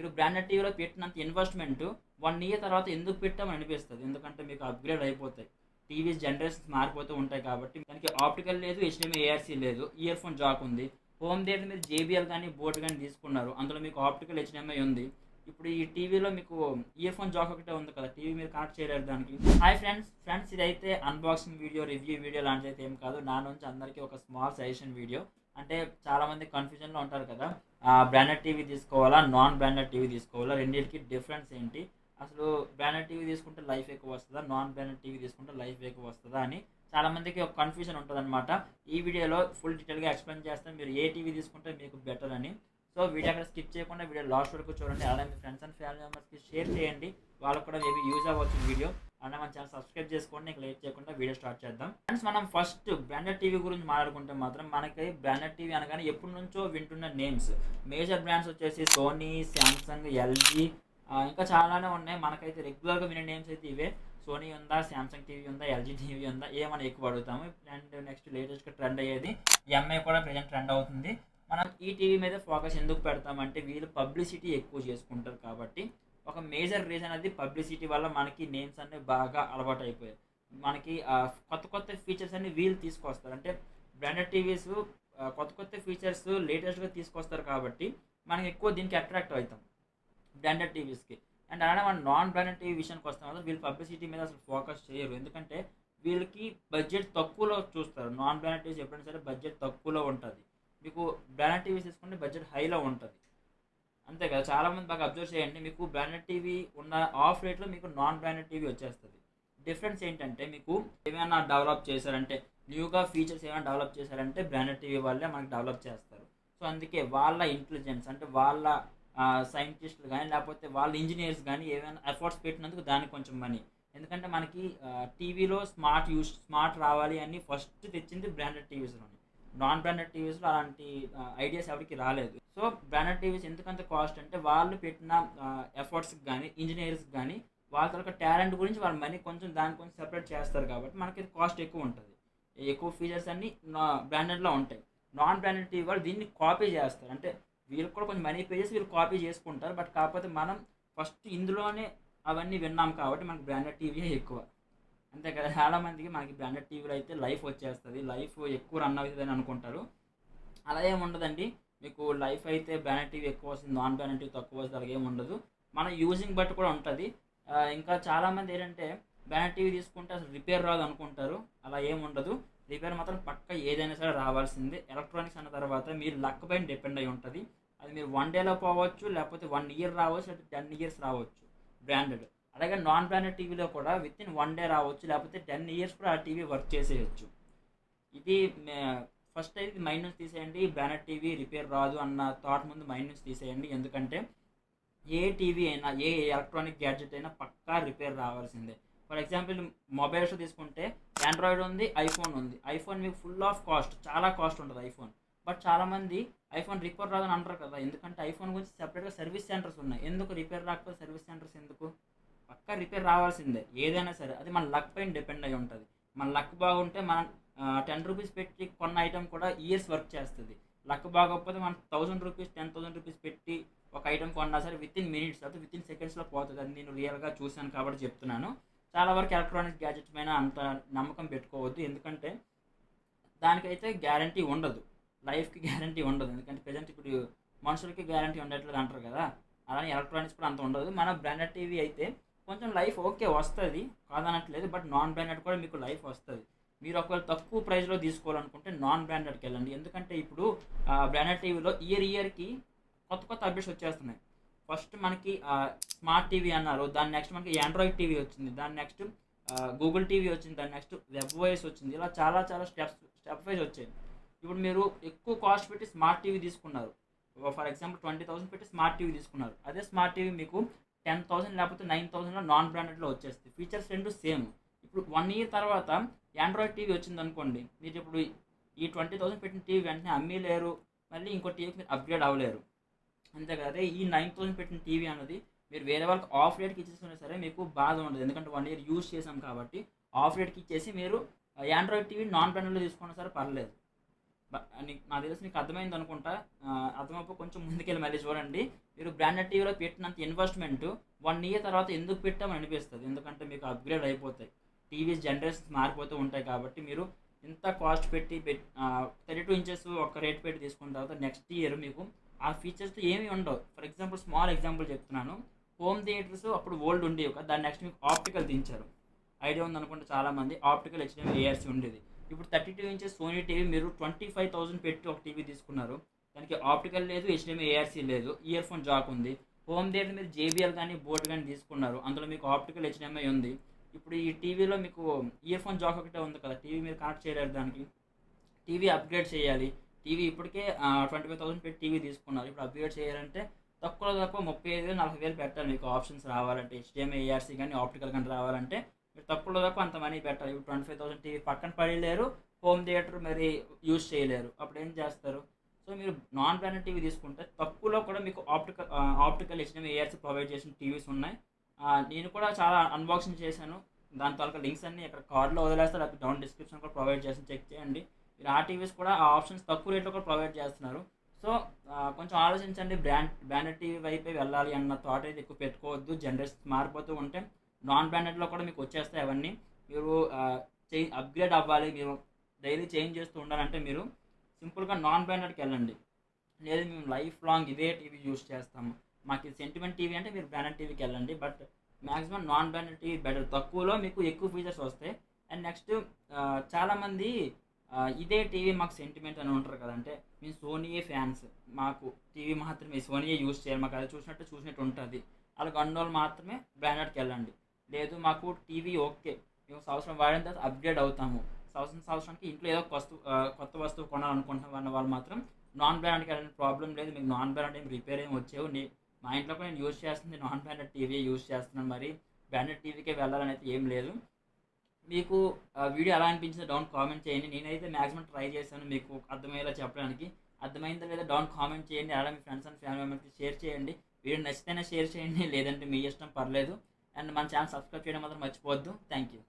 మీరు బ్రాండెడ్ టీవీలో పెట్టినంత ఇన్వెస్ట్మెంట్ 1 ఇయర్ తర్వాత ఎందుకు పెట్టామని అనిపిస్తుంది. ఎందుకంటే మీకు అప్గ్రేడ్ అయిపోతాయి. టీవీస్ జనరేషన్స్ మారిపోతూ ఉంటాయి కాబట్టి దానికి ఆప్టికల్ లేదు, హెచ్డిఎంఐ ఏఆర్సీ లేదు, ఇయర్ ఫోన్ జాక్ ఉంది. హోమ్ థియేటర్ మీరు జేబీఎల్ కానీ బోట్ కానీ తీసుకున్నారు, అందులో మీకు ఆప్టికల్ హెచ్డిఎంఐ ఉంది. ఇప్పుడు ఈ టీవీలో మీకు ఇయర్ ఫోన్ జాక్ ఒకటే ఉంది కదా, టీవీ మీరు కనెక్ట్ చేయలేరు దానికి. హాయ్ ఫ్రెండ్స్ ఇదైతే అన్బాక్సింగ్ వీడియో, రివ్యూ వీడియో లాంటిది అయితే ఏం కాదు. నా నుంచి అందరికీ ఒక స్మాల్ సజెషన్ వీడియో. అంటే చాలామంది కన్ఫ్యూజన్లో ఉంటారు కదా, బ్రాండెడ్ టీవీ తీసుకోవాలా, నాన్ బ్రాండెడ్ టీవీ తీసుకోవాలా, రెండింటికి డిఫరెన్స్ ఏంటి, అసలు బ్రాండెడ్ టీవీ తీసుకుంటే లైఫ్ ఎక్కువ వస్తుందా, నాన్ బ్రాండెడ్ టీవీ తీసుకుంటే లైఫ్ ఎక్కువ వస్తుందా అని చాలామందికి ఒక కన్ఫ్యూజన్ ఉంటుంది అనమాట. ఈ వీడియోలో ఫుల్ డీటెయిల్గా ఎక్స్ప్లెయిన్ చేస్తాను, మీరు ఏ టీవీ తీసుకుంటే మీకు బెటర్ అని. సో వీడియో అక్కడ స్కిప్ చేయకుండా వీడియో లాస్ట్ వరకు చూడండి. అలాగే మీ ఫ్రెండ్స్ అండ్ ఫ్యామిలీ మెంబర్స్కి షేర్ చేయండి, వాళ్ళకు కూడా మేబీ యూజ్ అవ్వచ్చు వీడియో. అలానే మన ఛానల్ సబ్స్క్రైబ్ చేసుకోండి. నీకు లేట్ చేయకుండా వీడియో స్టార్ట్ చేద్దాం. ఫ్రెండ్స్, మనం ఫస్ట్ బ్రాండెడ్ టీవీ గురించి మాట్లాడుకుంటే మాత్రం మనకి బ్రాండెడ్ టీవీ అనగానే ఎప్పటి నుంచో వింటున్న నేమ్స్, మేజర్ బ్రాండ్స్ వచ్చేసి సోనీ, శాంసంగ్, ఎల్జీ, ఇంకా చాలానే ఉన్నాయి. మనకైతే రెగ్యులర్గా వినే నేమ్స్ అయితే ఇవే. సోనీ ఉందా, శాంసంగ్ టీవీ ఉందా, ఎల్జీ టీవీ ఉందా, ఏమైనా ఎక్కువ అడుగుతాము. అండ్ నెక్స్ట్ లేటెస్ట్గా ట్రెండ్ అయ్యేది ఎంఐ కూడా ప్రజెంట్ ట్రెండ్ అవుతుంది. మనం ఈ టీవీ మీద ఫోకస్ ఎందుకు పెడతామంటే వీళ్ళు పబ్లిసిటీ ఎక్కువ చేసుకుంటారు కాబట్టి. ఒక మేజర్ రీజన్ అది పబ్లిసిటీ వల్ల మనకి నేమ్స్ అన్నీ బాగా అలవాటు అయిపోయాయి. మనకి కొత్త కొత్త ఫీచర్స్ అన్ని వీళ్ళు తీసుకొస్తారు. అంటే బ్రాండెడ్ టీవీస్ కొత్త కొత్త ఫీచర్స్ లేటెస్ట్గా తీసుకొస్తారు కాబట్టి మనకి ఎక్కువ దీనికి అట్రాక్ట్ అవుతాం బ్రాండెడ్ టీవీస్కి. అండ్ అలానే మనం నాన్ బ్రాండెడ్ టీవీ విషయానికి వస్తాం కదా, వీళ్ళు పబ్లిసిటీ మీద అసలు ఫోకస్ చేయరు. ఎందుకంటే వీళ్ళకి బడ్జెట్ తక్కువలో చూస్తారు. నాన్ బ్రాండెడ్ టీవీస్ ఎప్పుడైనా సరే బడ్జెట్ తక్కువలో ఉంటుంది. మీకు బ్రాండెడ్ టీవీస్ తీసుకుంటే బడ్జెట్ హైలో ఉంటుంది, అంతే కదా. చాలామంది బాగా అబ్జర్వ్ చేయండి, మీకు బ్రాండెడ్ టీవీ ఉన్న ఆఫ్ రేట్లో మీకు నాన్ బ్రాండెడ్ టీవీ వచ్చేస్తుంది. డిఫరెన్స్ ఏంటంటే మీకు ఏమైనా డెవలప్ చేశారంటే, న్యూగా ఫీచర్స్ ఏమైనా డెవలప్ చేశారంటే బ్రాండెడ్ టీవీ వాళ్ళే మనకి డెవలప్ చేస్తారు. సో అందుకే వాళ్ళ ఇంటెలిజెన్స్, అంటే వాళ్ళ సైంటిస్టులు కానీ లేకపోతే వాళ్ళ ఇంజనీర్స్ కానీ ఏమైనా ఎఫర్ట్స్ పెట్టినందుకు దానికి కొంచెం మనీ. ఎందుకంటే మనకి టీవీలో స్మార్ట్ రావాలి అని ఫస్ట్ తెచ్చింది బ్రాండెడ్ టీవీస్లోని. నాన్ బ్రాండెడ్ టీవీస్లో అలాంటి ఐడియాస్ ఎవరికి రాలేదు. సో బ్రాండెడ్ టీవీస్ ఎందుకంత కాస్ట్ అంటే వాళ్ళు పెట్టిన ఎఫర్ట్స్కి కానీ ఇంజనీర్స్కి కానీ వాళ్ళ తరగతి టాలెంట్ గురించి వాళ్ళ మనీ కొంచెం దాని కొంచెం సెపరేట్ చేస్తారు కాబట్టి మనకి కాస్ట్ ఎక్కువ ఉంటుంది. ఎక్కువ ఫీచర్స్ అన్నీ బ్రాండెడ్లో ఉంటాయి. నాన్ బ్రాండెడ్ టీవీ వాళ్ళు దీన్ని కాపీ చేస్తారు. అంటే వీళ్ళకి కూడా కొంచెం మనీ పే చేసి వీళ్ళు కాపీ చేసుకుంటారు. బట్ కాకపోతే మనం ఫస్ట్ ఇందులోనే అవన్నీ విన్నాం కాబట్టి మనకి బ్రాండెడ్ టీవీ ఎక్కువ, అంతే కదా. చాలామందికి మనకి బ్రాండెడ్ టీవీలో అయితే లైఫ్ వచ్చేస్తుంది, లైఫ్ ఎక్కువ రన్ అవుతుంది అని అనుకుంటారు. అలా ఏమి ఉండదండి. మీకు లైఫ్ అయితే బ్రాండెడ్ టీవీ ఎక్కువ వస్తుంది, నాన్ బ్రాండెడ్ టీవీ తక్కువ వస్తుంది, అలాగే ఉండదు. మన యూజింగ్ బట్టి కూడా ఉంటుంది. ఇంకా చాలామంది ఏంటంటే బ్రాండెడ్ టీవీ తీసుకుంటే అసలు రిపేర్ రాదు అనుకుంటారు. అలా ఏమి ఉండదు. రిపేర్ మాత్రం పక్క ఏదైనా సరే రావాల్సిందే. ఎలక్ట్రానిక్స్ అన్న తర్వాత మీరు లక్ పైన డిపెండ్ అయి ఉంటుంది. అది మీరు 1 డేలో పోవచ్చు, లేకపోతే 1 ఇయర్ రావచ్చు, లేకపోతే 10 ఇయర్స్ రావచ్చు బ్రాండెడ్. అలాగే నాన్ బ్రాండెడ్ టీవీలో కూడా విత్ ఇన్ 1 డే రావచ్చు, లేకపోతే 10 ఇయర్స్ కూడా ఆ టీవీ వర్క్ చేసేయచ్చు. ఇది ఫస్ట్ అయితే మైండ్ నుంచి తీసేయండి. బ్రాండెడ్ టీవీ రిపేర్ రాదు అన్న థాట్ ముందు మైండ్ నుంచి తీసేయండి. ఎందుకంటే ఏ టీవీ అయినా, ఏ ఎలక్ట్రానిక్ గ్యాడ్జెట్ అయినా పక్కా రిపేర్ రావాల్సిందే. ఫర్ ఎగ్జాంపుల్ మొబైల్స్ తీసుకుంటే ఆండ్రాయిడ్ ఉంది, ఐఫోన్ ఉంది. ఐఫోన్ మీకు ఫుల్ ఆఫ్ కాస్ట్, చాలా కాస్ట్ ఉంటుంది ఐఫోన్. బట్ చాలామంది ఐఫోన్ రిపేర్ రాదని అంటారు కదా, ఎందుకంటే ఐఫోన్ గురించి సెపరేట్గా సర్వీస్ సెంటర్స్ ఉన్నాయి. ఎందుకు రిపేర్ రాకపోతే సర్వీస్ సెంటర్స్ ఎందుకు? పక్కా రిపేర్ రావాల్సిందే ఏదైనా సరే. అది మన లక్ పైన డిపెండ్ అయి ఉంటుంది. మన లక్ బాగుంటే మనం 10 రూపీస్ పెట్టి కొన్న ఐటమ్ కూడా ఇయర్స్ వర్క్ చేస్తుంది. లక్ బాగోకపోతే మనం 1000 రూపీస్ 10,000 రూపీస్ పెట్టి ఒక ఐటమ్ కొన్నా సరే విత్ ఇన్ మినిట్స్, అయితే విత్ ఇన్ సెకండ్స్లో పోతుంది. అది నేను రియల్గా చూశాను కాబట్టి చెప్తున్నాను. చాలా వరకు ఎలక్ట్రానిక్ గ్యాడ్జెట్ పైన అంత నమ్మకం పెట్టుకోవద్దు. ఎందుకంటే దానికైతే గ్యారంటీ ఉండదు, లైఫ్కి గ్యారంటీ ఉండదు. ఎందుకంటే ప్రజెంట్ ఇప్పుడు మనుషులకి గ్యారంటీ ఉండట్లేదు అంటారు కదా, అలానే ఎలక్ట్రానిక్స్ కూడా అంత ఉండదు. మన బ్రాండెడ్ టీవీ అయితే కొంచెం లైఫ్ ఓకే వస్తుంది, కాదనట్లేదు. బట్ నాన్ బ్రాండెడ్ కూడా మీకు లైఫ్ వస్తుంది. మీరు ఒకవేళ తక్కువ ప్రైస్లో తీసుకోవాలనుకుంటే నాన్ బ్రాండెడ్కి వెళ్ళండి. ఎందుకంటే ఇప్పుడు బ్రాండెడ్ టీవీలో ఇయర్కి కొత్త కొత్త అప్డేట్స్ వచ్చేస్తున్నాయి. ఫస్ట్ మనకి స్మార్ట్ టీవీ అన్నారు, దాని నెక్స్ట్ మనకి ఆండ్రాయిడ్ టీవీ వచ్చింది, దాని నెక్స్ట్ గూగుల్ టీవీ వచ్చింది, దాని నెక్స్ట్ వెబ్ వాయిస్ వచ్చింది. ఇలా చాలా చాలా స్టెప్ వైజ్ వచ్చాయి. ఇప్పుడు మీరు ఎక్కువ కాస్ట్ పెట్టి స్మార్ట్ టీవీ తీసుకున్నారు, ఫర్ ఎగ్జాంపుల్ 20,000 పెట్టి స్మార్ట్ టీవీ తీసుకున్నారు. అదే స్మార్ట్ టీవీ మీకు 10,000 లేకపోతే 9,000లో నాన్ బ్రాండెడ్లో వచ్చేస్తుంది. ఫీచర్స్ రెండు సేమ్. ఇప్పుడు 1 ఇయర్ తర్వాత ఆండ్రాయిడ్ టీవీ వచ్చింది అనుకోండి, మీరు ఇప్పుడు ఈ 20,000 పెట్టిన టీవీ వెంటనే అమ్మలేరు, మళ్ళీ ఇంకో టీవీకి మీరు అప్గ్రేడ్ అవ్వలేరు, అంతే కదా. అదే ఈ 9,000 పెట్టిన టీవీ అన్నది మీరు వేరే వాళ్ళకి ఆఫ్ రేట్కి ఇచ్చేసుకున్నా సరే మీకు బాధ ఉండదు. ఎందుకంటే 1 ఇయర్ యూజ్ చేసాం కాబట్టి ఆఫ్ రేట్కి ఇచ్చేసి మీరు ఆండ్రాయిడ్ టీవీ నాన్ బ్రాండెడ్లో తీసుకున్నా సరే పర్లేదు. నాకు తెలిసి నీకు అర్థమైంది అనుకుంటా. అర్థమైపో కొంచెం ముందుకెళ్ళి మళ్ళీ చూడండి. మీరు బ్రాండెడ్ టీవీలో పెట్టినంత ఇన్వెస్ట్మెంట్ 1 ఇయర్ తర్వాత ఎందుకు పెట్టామని అనిపిస్తుంది. ఎందుకంటే మీకు అప్గ్రేడ్ అయిపోతాయి. టీవీస్ జనరేషన్స్ మారిపోతూ ఉంటాయి కాబట్టి మీరు ఇంత కాస్ట్ పెట్టి 32 ఇంచెస్ ఒక రేట్ పెట్టి తీసుకున్న తర్వాత నెక్స్ట్ ఇయర్ మీకు ఆ ఫీచర్స్తో ఏమీ ఉండవు. ఫర్ ఎగ్జాంపుల్ స్మాల్ ఎగ్జాంపుల్ చెప్తున్నాను. హోమ్ థియేటర్స్ అప్పుడు ఓల్డ్ ఉండేవి కదా, దాన్ని నెక్స్ట్ మీకు ఆప్టికల్ దించారు. ఐడియా ఉందనుకుంటే చాలామంది ఆప్టికల్ HDMI ARC ఉండేది. ఇప్పుడు 32 ఇంచెస్ సోనీ టీవీ మీరు 25,000 పెట్టి ఒక టీవీ తీసుకున్నారు. దానికి ఆప్టికల్ లేదు, HDMI ARC లేదు, ఇయర్ ఫోన్ జాక్ ఉంది. హోమ్ థియేటర్ మీరు JBL కానీ బోట్ కానీ తీసుకున్నారు, అందులో మీకు ఆప్టికల్ HDMI ఉంది. ఇప్పుడు ఈ టీవీలో మీకు ఇయర్ ఫోన్ జాక్ ఒకటే ఉంది కదా, టీవీ మీరు కనెక్ట్ చేయలేరు. దానికి టీవీ అప్గ్రేడ్ చేయాలి. టీవీ ఇప్పటికే 25,000 పెట్టి టీవీ తీసుకున్నారు. ఇప్పుడు అప్గ్రేడ్ చేయాలంటే తక్కువ 35,000-40,000 పెట్టాలి. మీకు ఆప్షన్స్ రావాలంటే HDMI ARC కానీ ఆప్టికల్ కానీ రావాలంటే మీరు తక్కువ అంత మనీ పెట్టాలి. ఇప్పుడు 25,000 టీవీ పక్కన పడలేరు, హోమ్ థియేటర్ మరి యూజ్ చేయలేరు. అప్పుడు ఏం చేస్తారు? సో మీరు నాన్ బ్రాండెడ్ టీవీ తీసుకుంటే తక్కువలో కూడా మీకు ఆప్టికల్ HDMI ARC ప్రొవైడ్ చేసిన టీవీస్ ఉన్నాయి. నేను కూడా చాలా అన్బాక్సింగ్ చేశాను. దాని తాలూకా లింక్స్ అన్ని ఇక్కడ కార్డులో వదిలేస్తారు, లేకపోతే డౌన్ డిస్క్రిప్షన్ కూడా ప్రొవైడ్ చేసి చెక్ చేయండి. మీరు ఆ టీవీస్ కూడా ఆ ఆప్షన్స్ తక్కువ రేట్లో కూడా ప్రొవైడ్ చేస్తున్నారు. సో కొంచెం ఆలోచించండి. బ్రాండెడ్ టీవీ వైపే వెళ్ళాలి అన్న థాట్ అయితే ఎక్కువ పెట్టుకోవద్దు. జనరేషన్స్ మారిపోతూ ఉంటే నాన్ బ్రాండెడ్లో కూడా మీకు వచ్చేస్తాయి అవన్నీ. మీరు అప్గ్రేడ్ అవ్వాలి, మీరు డైలీ చేంజ్ చేస్తూ ఉండాలంటే మీరు సింపుల్గా నాన్ బ్రాండెడ్కి వెళ్ళండి. లేదు మేము లైఫ్ లాంగ్ ఇదే టీవీ యూజ్ చేస్తాము, మాకు ఇది సెంటిమెంట్ టీవీ అంటే మీరు బ్రాండెడ్ టీవీకి వెళ్ళండి. But maximum non branded TV better, తక్కువలో మీకు ఎక్కువ ఫీచర్స్ వస్తాయి. అండ్ నెక్స్ట్ చాలామంది ఇదే టీవీ మాకు సెంటిమెంట్ అని ఉంటారు కదంటే మేము సోనీయే ఫ్యాన్స్, మాకు టీవీ మాత్రమే సోనీయే యూజ్ చేయాలి, మాకు అది చూసినట్టు ఉంటుంది. అలా గండోలు మాత్రమే బ్రాండెడ్కి వెళ్ళండి. లేదు మాకు టీవీ ఓకే, మేము సంవత్సరం వాడిన తర్వాత అప్గ్రేడ్ అవుతాము, సంవత్సరానికి ఇంట్లో ఏదో కొత్త వస్తువు కొనాలనుకుంటున్న వాళ్ళు మాత్రం నాన్ బ్రాండెడ్కి వెళ్ళిన ప్రాబ్లం లేదు. మీకు నాన్ బ్రాండెడ్ ఏం రిపేర్ ఏమి వచ్చేవు. మా ఇంట్లో కూడా నేను యూజ్ చేస్తుంది నాన్ బ్రాండెడ్ టీవీ యూజ్ చేస్తున్నాను, మరి బ్రాండెడ్ టీవీకే వెళ్ళాలని అయితే ఏం లేదు. మీకు వీడియో ఎలా అనిపించిందో డౌన్ కామెంట్ చేయండి. నేనైతే మ్యాక్సిమం ట్రై చేశాను మీకు అర్థమయ్యేలా చెప్పడానికి. అర్థమైందో లేదా డౌన్ కామెంట్ చేయండి. అలా మీ ఫ్రెండ్స్ అండ్ ఫ్యామిలీ మెంబర్స్కి షేర్ చేయండి. వీడియో నచ్చితేనే షేర్ చేయండి, లేదంటే మీ ఇష్టం, పర్లేదు. అండ్ మన ఛానల్ సబ్స్క్రైబ్ చేయడం మాత్రం మర్చిపోవద్దు. Thank you.